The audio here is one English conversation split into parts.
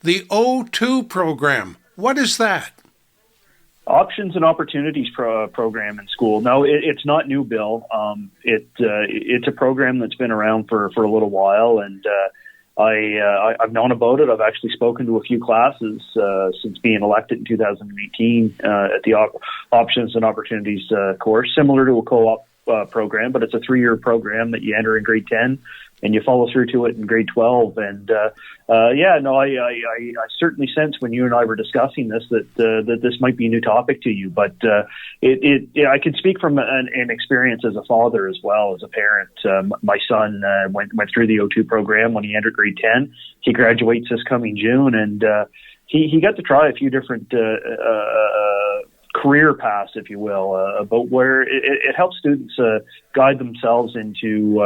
The O2 program. What is that? Options and Opportunities program in school. No, it's not new, Bill. It's a program that's been around for a little while, and I've known about it. I've actually spoken to a few classes since being elected in 2018 at the Options and Opportunities course, similar to a co-op program, but it's a 3-year program that you enter in grade 10 and you follow through to it in grade 12. And I certainly sense when you and I were discussing this that this might be a new topic to you. But I can speak from an experience as a father as well as a parent. My son went through the O2 program when he entered grade 10. He graduates this coming June, and he got to try a few different career paths, if you will, about where it helps students guide themselves into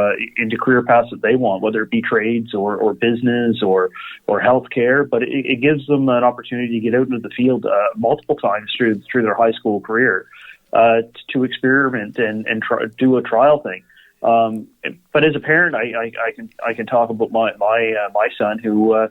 career paths that they want, whether it be trades or business or healthcare. But it gives them an opportunity to get out into the field multiple times through their high school career to experiment and do a trial thing. But as a parent, I can talk about my son who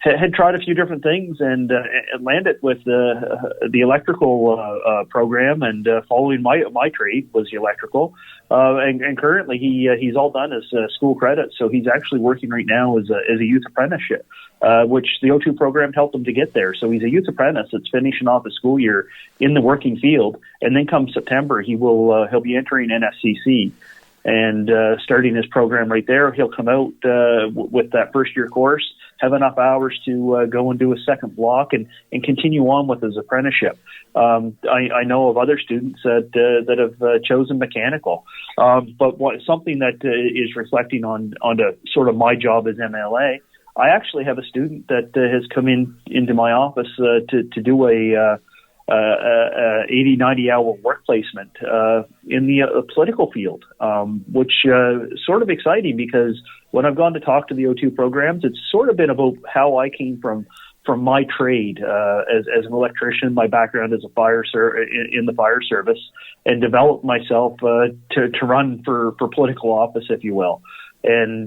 had tried a few different things and landed with the electrical program, and following my trade was the electrical. And currently he's all done his school credits, so he's actually working right now as a youth apprenticeship, which the O2 program helped him to get there. So he's a youth apprentice that's finishing off his school year in the working field, and then come September he'll be entering NSCC. And starting his program right there, he'll come out with that first year course, have enough hours to go and do a second block and continue on with his apprenticeship. I know of other students that have chosen mechanical. But something that is reflecting onto sort of my job as MLA, I actually have a student that has come into my office to do a 80, 90-hour work placement in the political field, which is sort of exciting because when I've gone to talk to the O2 programs, it's sort of been about how I came from my trade as an electrician, my background as in the fire service, and developed myself to run for political office, if you will. And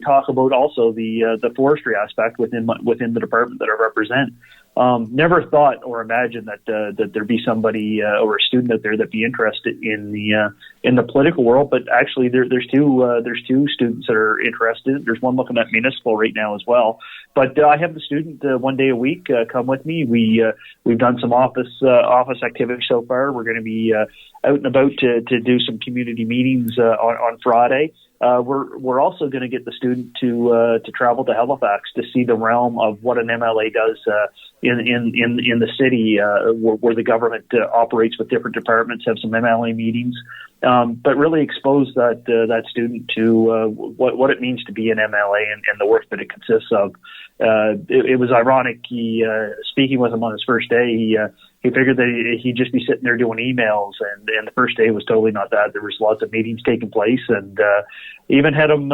talk about also the forestry aspect within the department that I represent. Never thought or imagined that there'd be somebody or a student out there that'd be interested in the political world. But actually, there's two students that are interested. There's one looking at municipal right now as well. But I have the student one day a week come with me. We've done some office activities so far. We're going to be out and about to do some community meetings on Friday. We're also going to get the student to travel to Halifax to see the realm of what an MLA does in the city, where the government operates with different departments, have some MLA meetings, but really expose that student to what it means to be an MLA and the work that it consists of. It was ironic. Speaking with him on his first day, he figured that he'd just be sitting there doing emails, and the first day was totally not that. There was lots of meetings taking place, and even had him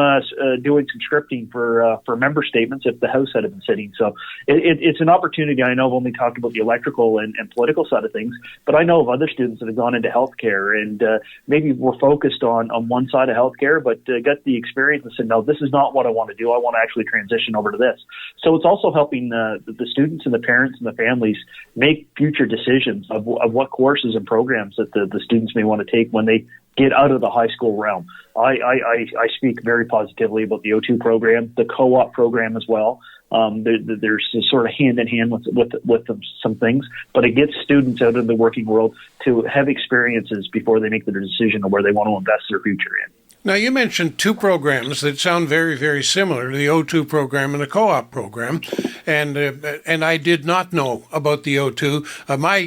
doing some scripting for member statements if the House had been sitting. So it's an opportunity. I know I've only talked about the electrical and political side of things, but I know of other students that have gone into healthcare and maybe were focused on one side of healthcare, but got the experience and said, no, this is not what I want to do. I want to actually transition over to this. So it's also helping the students and the parents and the families make future decisions of what courses and programs that the students may want to take when they get out of the high school realm. I speak very positively about the O2 program, the co-op program as well. There's a sort of hand in hand with some things, but it gets students out in the working world to have experiences before they make their decision on where they want to invest their future in. Now, you mentioned two programs that sound very, very similar, the O2 program and the co-op program, and I did not know about the O2.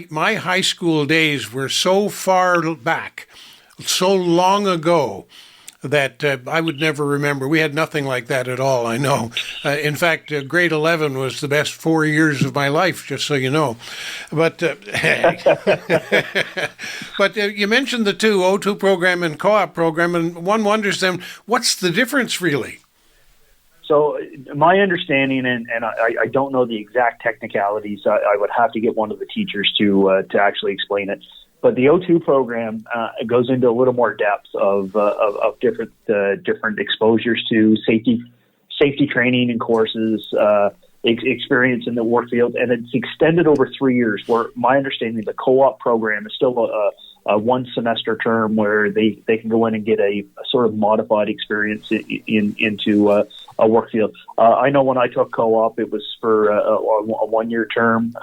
My high school days were so far back, so long ago, that I would never remember. We had nothing like that at all, I know. In fact, grade 11 was the best 4 years of my life, just so you know. But but you mentioned the two, O2 program and co-op program, and one wonders then, what's the difference really? So my understanding, and I don't know the exact technicalities, I would have to get one of the teachers to actually explain it. But the O2 program goes into a little more depth of different exposures to safety training and courses, experience in the work field, and it's extended over 3 years. Where my understanding, the co-op program is still a one semester term where they can go in and get a sort of modified experience into a work field. I know when I took co-op, it was for a 1 year term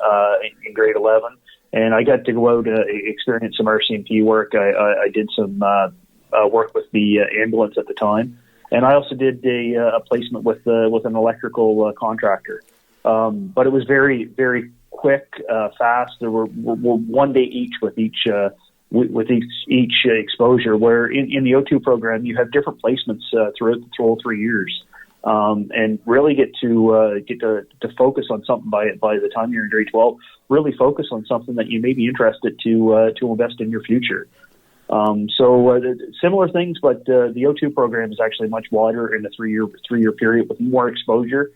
in grade 11, and I got to go out experience some RCMP work. I did some work with the ambulance at the time, and I also did a placement with an electrical contractor. But it was very, very quick, fast. There were 1 day each with each exposure. Where in the O2 program, you have different placements throughout the whole 3 years, and really get to focus on something by the time you're in grade 12. Really focus on something that you may be interested to invest in your future. Similar things, but the O2 program is actually much wider in a three year period with more exposure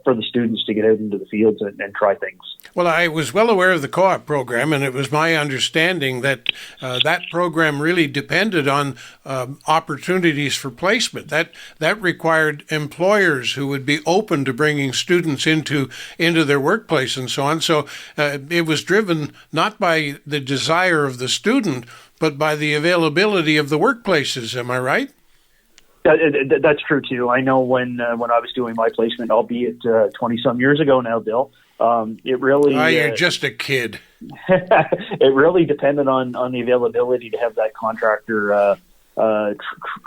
for the students to get out into the fields and try things. Well, I was well aware of the co-op program, and it was my understanding that that program really depended on opportunities for placement. That required employers who would be open to bringing students into their workplace and so on. So it was driven not by the desire of the student, but by the availability of the workplaces. Am I right? That's true too. I know when I was doing my placement, albeit 20-some years ago now, Bill, it really... you're just a kid. It really depended on the availability to have that contractor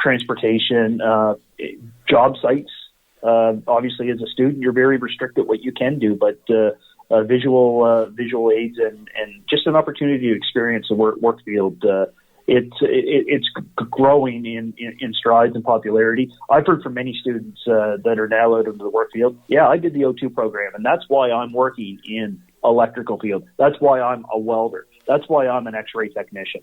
transportation, job sites. Obviously, as a student, you're very restricted what you can do, but visual aids and just an opportunity to experience the work field. It's growing in strides and popularity. I've heard from many students that are now out into the work field. Yeah, I did the O2 program, and that's why I'm working in electrical field. That's why I'm a welder. That's why I'm an X-ray technician.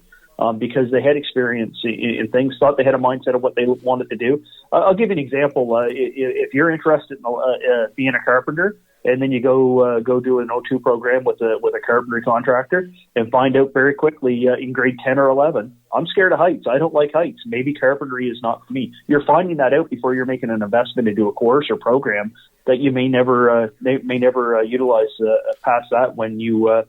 Because they had experience in things, thought they had a mindset of what they wanted to do. I'll give you an example. If you're interested in being a carpenter, and then you go do an O2 program with a carpentry contractor, and find out very quickly in grade 10 or 11, I'm scared of heights. I don't like heights. Maybe carpentry is not for me. You're finding that out before you're making an investment into a course or program that you may never utilize past that when you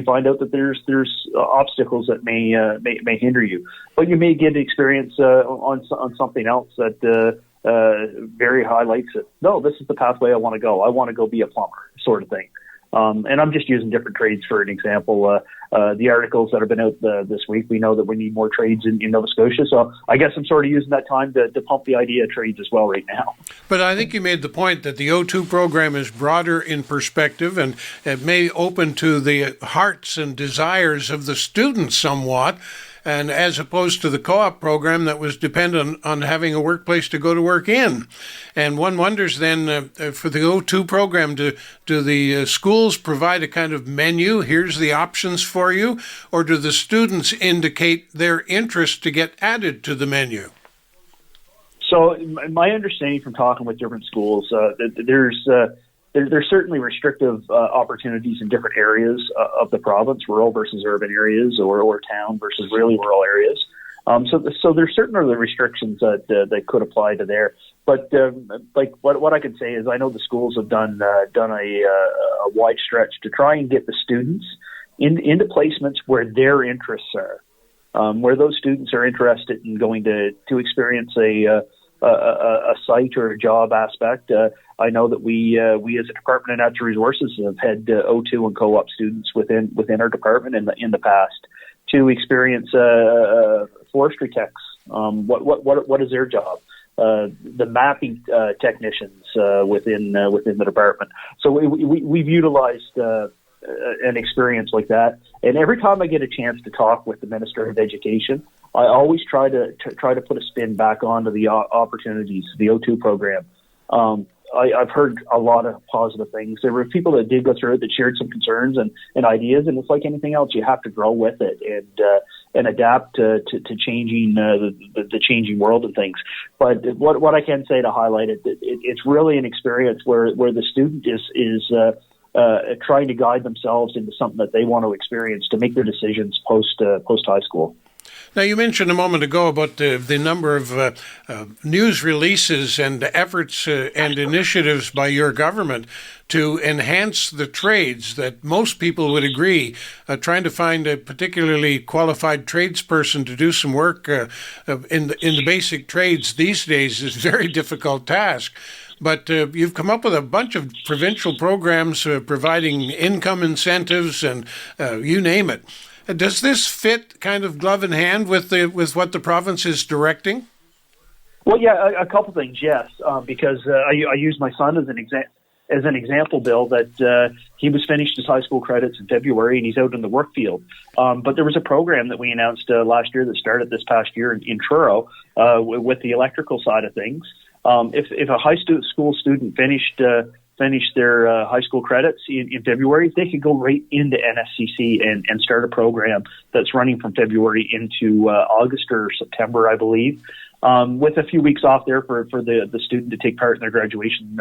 find out that there's obstacles that may hinder you. But you may get experience on something else that very highlights it. No, this is the pathway I want to go. I want to go be a plumber, sort of thing. And I'm just using different trades for an example. The articles that have been out this week, we know that we need more trades in Nova Scotia. So I guess I'm sort of using that time to pump the idea of trades as well right now. But I think you made the point that the O2 program is broader in perspective, and it may open to the hearts and desires of the students somewhat, and as opposed to the co-op program that was dependent on having a workplace to go to work in. And one wonders then, for the O2 program, do the schools provide a kind of menu, here's the options for you, or do the students indicate their interest to get added to the menu? So my understanding from talking with different schools, there's certainly restrictive opportunities in different areas of the province, rural versus urban areas, or town versus really rural areas. So there's certainly restrictions that could apply to there. But like what I can say is I know the schools have done a wide stretch to try and get the students into placements where their interests are, where those students are interested in going to experience a site or a job aspect. I know that we as a Department of Natural Resources have had O2 and co-op students within our department in the past to experience forestry techs. What is their job? The mapping technicians within the department. So we've utilized an experience like that. And every time I get a chance to talk with the Minister of Education, I always try to put a spin back onto the opportunities, the O2 program. I've heard a lot of positive things. There were people that did go through it that shared some concerns and ideas, and it's like anything else, you have to grow with it and adapt to changing the changing world and things. But what I can say to highlight it, it's really an experience where the student is trying to guide themselves into something that they want to experience to make their decisions post high school. Now, you mentioned a moment ago about the number of news releases and efforts and initiatives by your government to enhance the trades that most people would agree. Trying to find a particularly qualified tradesperson to do some work in the basic trades these days is a very difficult task. But you've come up with a bunch of provincial programs providing income incentives and you name it. Does this fit kind of glove in hand with what the province is directing? Well, yeah, a couple things, yes, because I use my son as an example, Bill, that he was finished his high school credits in February and he's out in the work field. But there was a program that we announced last year that started this past year in Truro with the electrical side of things. If a high school student finished their high school credits in February, they could go right into NSCC and start a program that's running from February into August or September, I believe, with a few weeks off there for the student to take part in their graduation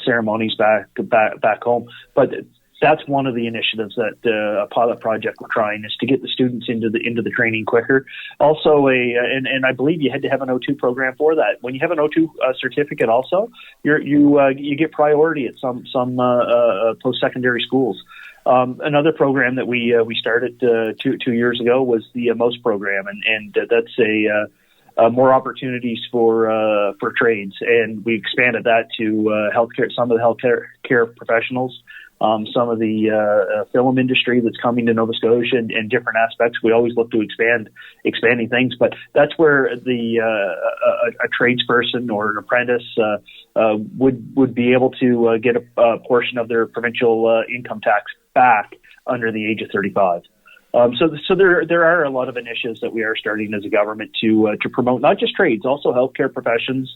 ceremonies back home. But that's one of the initiatives that a pilot project we're trying is to get the students into the training quicker. Also, and I believe you had to have an O2 program for that. When you have an O2 certificate, also you get priority at some post-secondary schools. Another program that we started 2 years ago was the MOST program, and that's more opportunities for trades, and we expanded that to healthcare. Some of the healthcare professionals. Some of the film industry that's coming to Nova Scotia and different aspects. We always look to expanding things, but that's where a tradesperson or an apprentice would be able to get a portion of their provincial income tax back under the age of 35. So there are a lot of initiatives that we are starting as a government to promote not just trades, also healthcare professions,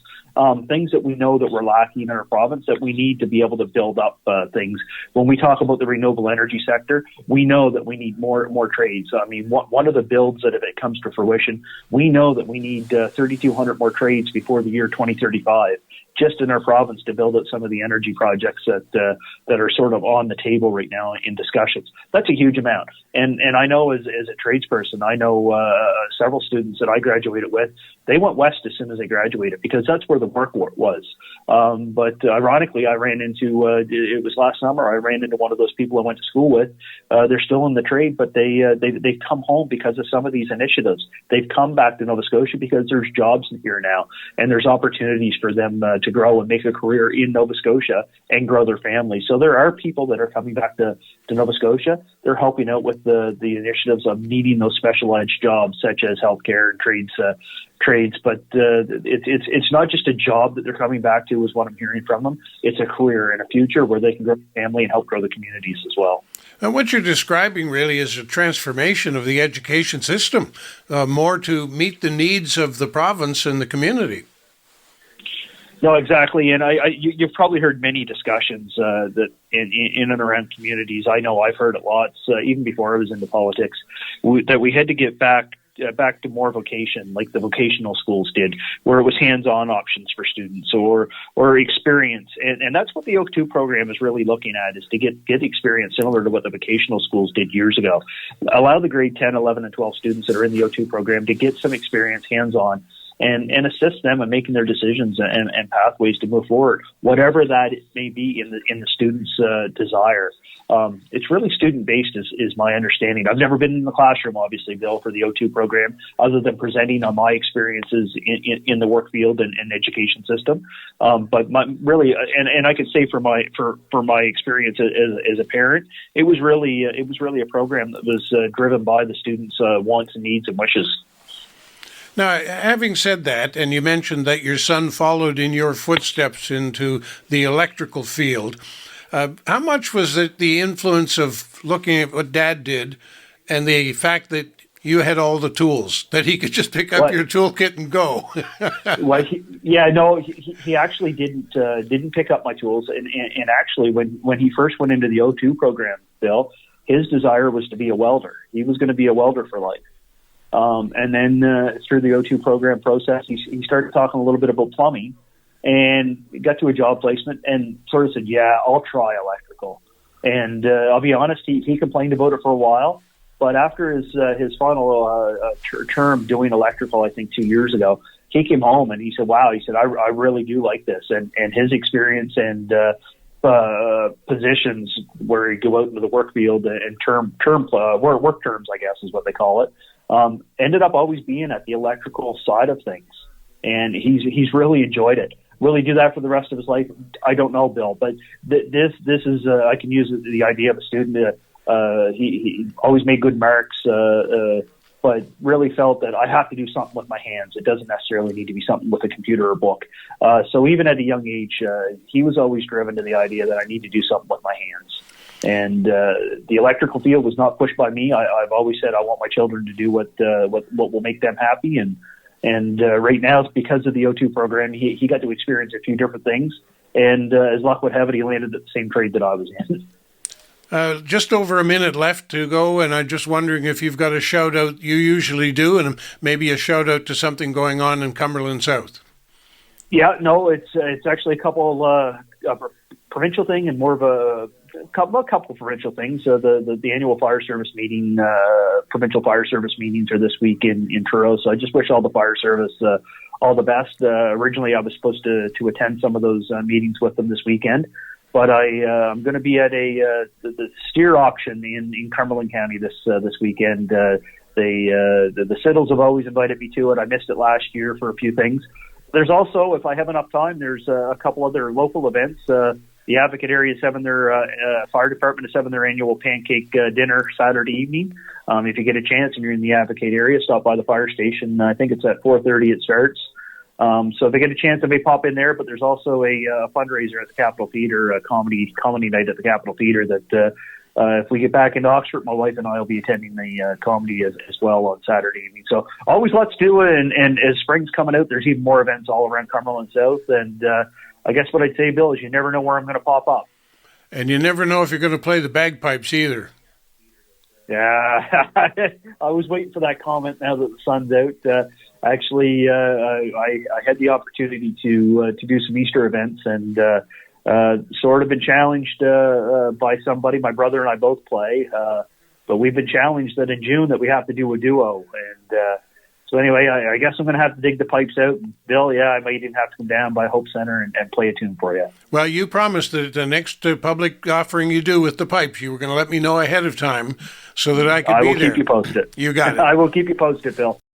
things that we know that we're lacking in our province that we need to be able to build up things. When we talk about the renewable energy sector, we know that we need more trades. I mean, one of the builds that if it comes to fruition, we know that we need 3,200 more trades before the year 2035. Just in our province to build out some of the energy projects that are sort of on the table right now in discussions. That's a huge amount. And I know as a tradesperson, I know several students that I graduated with, they went west as soon as they graduated because that's where the work was. But ironically, I ran into, it was last summer, I ran into one of those people I went to school with. They're still in the trade, but they've come home because of some of these initiatives. They've come back to Nova Scotia because there's jobs here now and there's opportunities for them to grow and make a career in Nova Scotia and grow their family. So there are people that are coming back to Nova Scotia. They're helping out with the initiatives of needing those specialized jobs such as healthcare and trades. But it's not just a job that they're coming back to is what I'm hearing from them. It's a career and a future where they can grow their family and help grow the communities as well. And what you're describing really is a transformation of the education system, more to meet the needs of the province and the community. No, exactly, and you've probably heard many discussions that in and around communities. I know I've heard it lots, even before I was into politics, that we had to get back to more vocation, like the vocational schools did, where it was hands-on options for students or experience, and that's what the O2 program is really looking at, is to get experience similar to what the vocational schools did years ago. Allow the grade 10, 11, and 12 students that are in the O2 program to get some experience hands-on. And assist them in making their decisions and pathways to move forward, whatever that may be in the student's desire. It's really student-based is my understanding. I've never been in the classroom, obviously, Bill, for the O2 program, other than presenting on my experiences in the work field and education system. But really, and I could say for my experience as a parent, it was really a program that was driven by the students' wants and needs and wishes. Now, having said that, and you mentioned that your son followed in your footsteps into the electrical field, how much was it the influence of looking at what Dad did and the fact that you had all the tools, that he could just pick up your toolkit and go? Well, he actually didn't pick up my tools. And actually, when he first went into the O2 program, Bill, his desire was to be a welder. He was going to be a welder for life. And then through the O2 program process, he started talking a little bit about plumbing and got to a job placement and sort of said, yeah, I'll try electrical. And I'll be honest, he complained about it for a while. But after his final term doing electrical, I think 2 years ago, he came home and he said, "Wow," he said, "I really do like this," and his experience and positions where you go out into the work field and work terms, I guess is what they call it, ended up always being at the electrical side of things, and he's really enjoyed it. Will he do that for the rest of his life? I don't know, Bill, but this is I can use the idea of a student. He always made good marks, but really felt that I have to do something with my hands. It doesn't necessarily need to be something with a computer or book. So even at a young age, he was always driven to the idea that I need to do something with my hands. And the electrical field was not pushed by me. I've always said I want my children to do what will make them happy. And right now, because of the O2 program, he got to experience a few different things. And as luck would have it, he landed at the same trade that I was in. Just over a minute left to go, and I'm just wondering if you've got a shout-out. You usually do, and maybe a shout-out to something going on in Cumberland South. Yeah, no, it's actually a couple of provincial thing and more of a couple of provincial things. The annual fire service meeting, provincial fire service meetings are this week in Truro. So I just wish all the fire service all the best. Originally, I was supposed to attend some of those meetings with them this weekend. But I'm going to be at the steer auction in Cumberland County this weekend. The Siddles have always invited me to it. I missed it last year for a few things. There's also, if I have enough time, there's a couple other local events. The Advocate area is having their fire department is having their annual pancake dinner Saturday evening. If you get a chance and you're in the Advocate area, stop by the fire station. I think it's at 4:30 it starts. So if I get a chance, I may pop in there. But there's also a fundraiser at the Capitol Theatre, a comedy night at the Capitol Theatre. That if we get back into Oxford, my wife and I will be attending the comedy as well on Saturday evening. So always let's do it. And as spring's coming out, there's even more events all around Cumberland South. And I guess what I'd say, Bill, is you never know where I'm going to pop up. And you never know if you're going to play the bagpipes either. Yeah, I was waiting for that comment now that the sun's out. Actually, I had the opportunity to do some Easter events and sort of been challenged by somebody. My brother and I both play, but we've been challenged that in June that we have to do a duo. And so anyway, I guess I'm going to have to dig the pipes out. Bill, yeah, I might even have to come down by Hope Center and play a tune for you. Well, you promised that the next public offering you do with the pipes, you were going to let me know ahead of time so that I could be there. I will keep you posted. You got it. I will keep you posted, Bill.